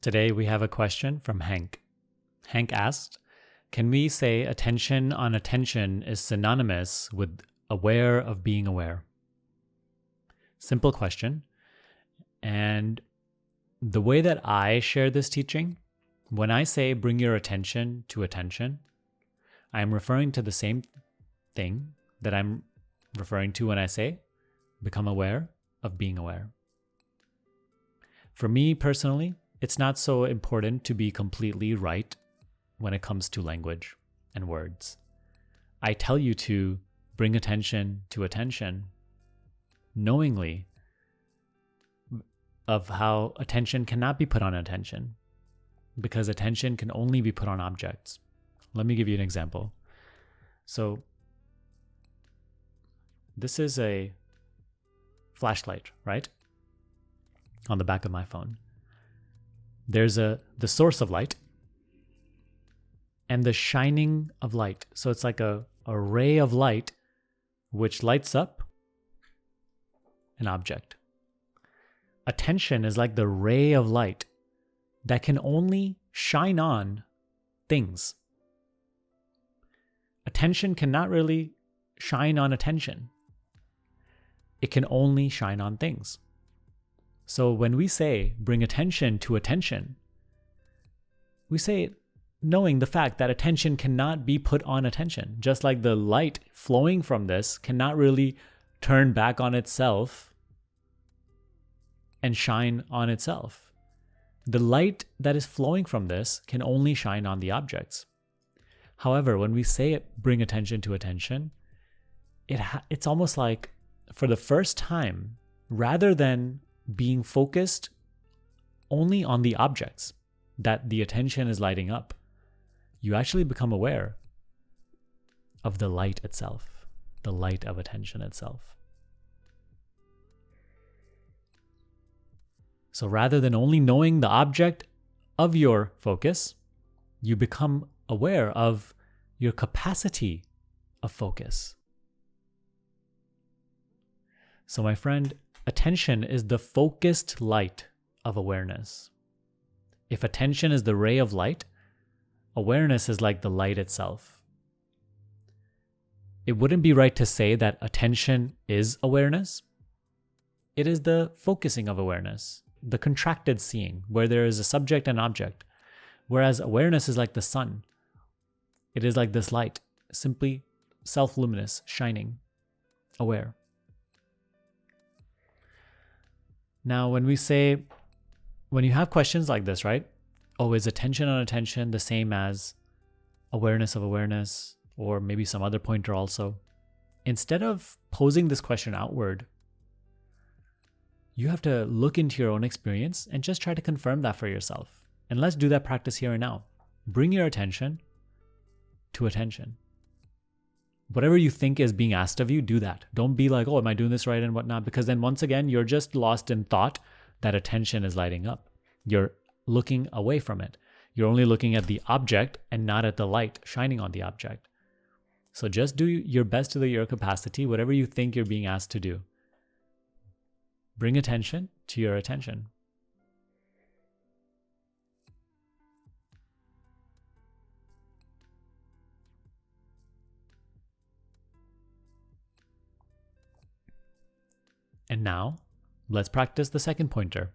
Today we have a question from Hank. Hank asked, can we say attention on attention is synonymous with aware of being aware? Simple question. And the way that I share this teaching, when I say bring your attention to attention, I'm referring to the same thing that I'm referring to when I say become aware of being aware. For me personally, it's not so important to be completely right when it comes to language and words. I tell you to bring attention to attention knowingly of how attention cannot be put on attention, because attention can only be put on objects. Let me give you an example. So this is a flashlight, right? On the back of my phone. There's the source of light and the shining of light. So it's like a ray of light which lights up an object. Attention is like the ray of light that can only shine on things. Attention cannot really shine on attention. It can only shine on things. So when we say bring attention to attention, we say it knowing the fact that attention cannot be put on attention. Just like the light flowing from this cannot really turn back on itself and shine on itself. The light that is flowing from this can only shine on the objects. However, when we say it, bring attention to attention, it's almost like for the first time, rather than being focused only on the objects that the attention is lighting up, you actually become aware of the light itself, the light of attention itself. So rather than only knowing the object of your focus, you become aware of your capacity of focus. So my friend, attention is the focused light of awareness. If attention is the ray of light, awareness is like the light itself. It wouldn't be right to say that attention is awareness. It is the focusing of awareness, the contracted seeing, where there is a subject and object. Whereas awareness is like the sun. It is like this light, simply self-luminous, shining, aware. Now, when you have questions like this, right? Oh, is attention on attention the same as awareness of awareness, or maybe some other pointer also? Instead of posing this question outward, you have to look into your own experience and just try to confirm that for yourself. And let's do that practice here and now. Bring your attention to attention. Whatever you think is being asked of you, do that. Don't be like, oh, am I doing this right and whatnot? Because then once again, you're just lost in thought that attention is lighting up. You're looking away from it. You're only looking at the object and not at the light shining on the object. So just do your best to your capacity, whatever you think you're being asked to do. Bring attention to your attention. And now, let's practice the second pointer.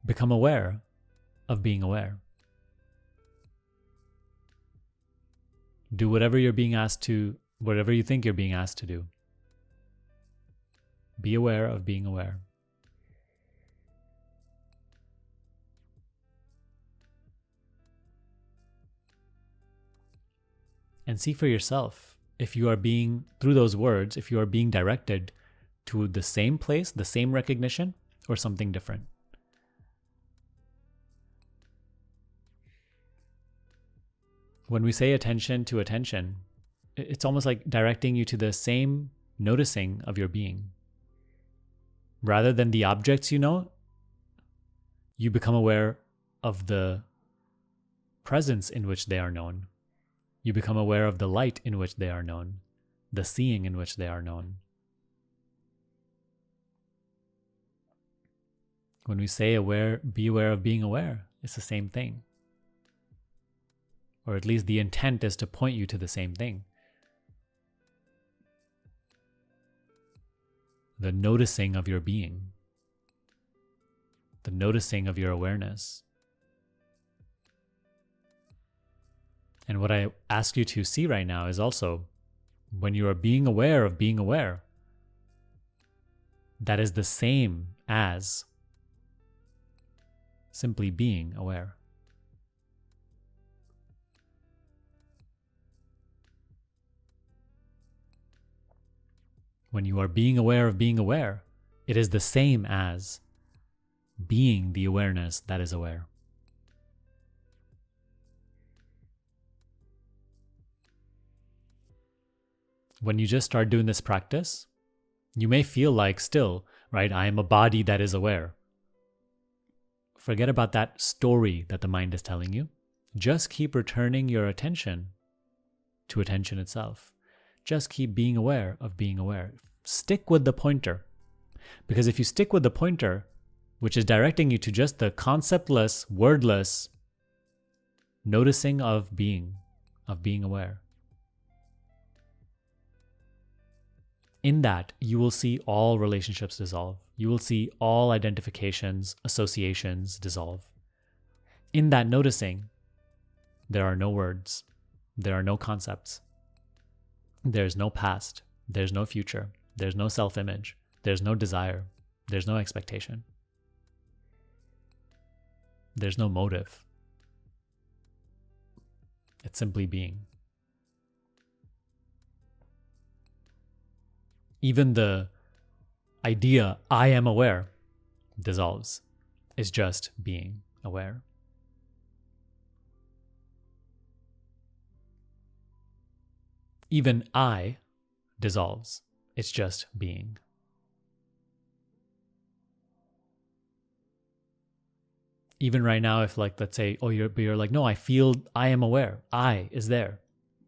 Become aware of being aware. Do whatever you're being asked to, whatever you think you're being asked to do. Be aware of being aware. And see for yourself if you are being, through those words, if you are being directed to the same place, the same recognition, or something different. When we say attention to attention, it's almost like directing you to the same noticing of your being. Rather than the objects you know, you become aware of the presence in which they are known. You become aware of the light in which they are known, the seeing in which they are known. When we say aware, be aware of being aware, It's the same thing. Or at least the intent is to point you to the same thing. The noticing of your being. The noticing of your awareness. And what I ask you to see right now is also, when you are being aware of being aware, that is the same as simply being aware. When you are being aware of being aware, it is the same as being the awareness that is aware. When you just start doing this practice, you may feel like still, right, I am a body that is aware. Forget about that story that the mind is telling you. Just keep returning your attention to attention itself. Just keep being aware of being aware. Stick with the pointer. Because if you stick with the pointer, which is directing you to just the conceptless, wordless noticing of being aware, in that, you will see all relationships dissolve. You will see all identifications, associations dissolve. In that noticing, there are no words. There are no concepts. There's no past. There's no future. There's no self-image. There's no desire. There's no expectation. There's no motive. It's simply being. Even the idea, I am aware, dissolves. It's just being aware. Even I dissolves. It's just being. Even right now, if let's say, you're like, no, I feel I am aware. I is there.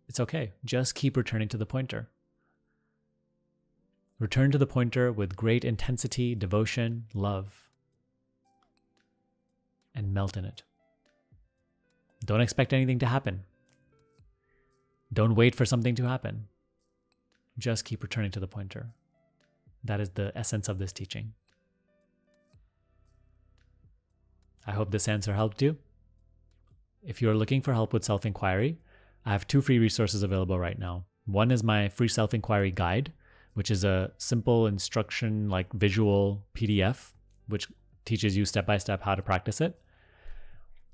It's okay. Just keep returning to the pointer. Return to the pointer with great intensity, devotion, love, and melt in it. Don't expect anything to happen. Don't wait for something to happen. Just keep returning to the pointer. That is the essence of this teaching. I hope this answer helped you. If you're looking for help with self-inquiry, I have 2 free resources available right now. One is my free self-inquiry guide, which is a simple instruction, like visual PDF, which teaches you step-by-step how to practice it.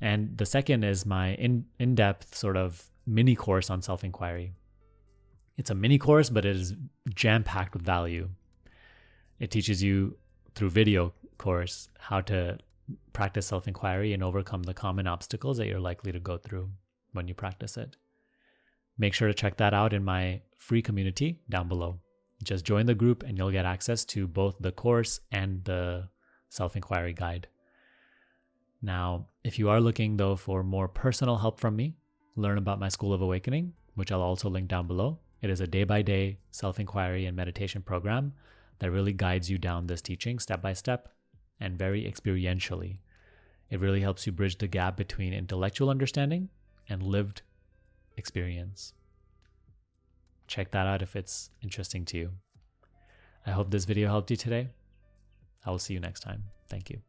And the second is my in-depth sort of mini course on self-inquiry. It's a mini course, but it is jam-packed with value. It teaches you through video course how to practice self-inquiry and overcome the common obstacles that you're likely to go through when you practice it. Make sure to check that out in my free community down below. Just join the group and you'll get access to both the course and the self-inquiry guide. Now, if you are looking though for more personal help from me, learn about my School of Awakening, which I'll also link down below. It is a day-by-day self-inquiry and meditation program that really guides you down this teaching step by step and very experientially. It really helps you bridge the gap between intellectual understanding and lived experience. Check that out if it's interesting to you. I hope this video helped you today. I will see you next time. Thank you.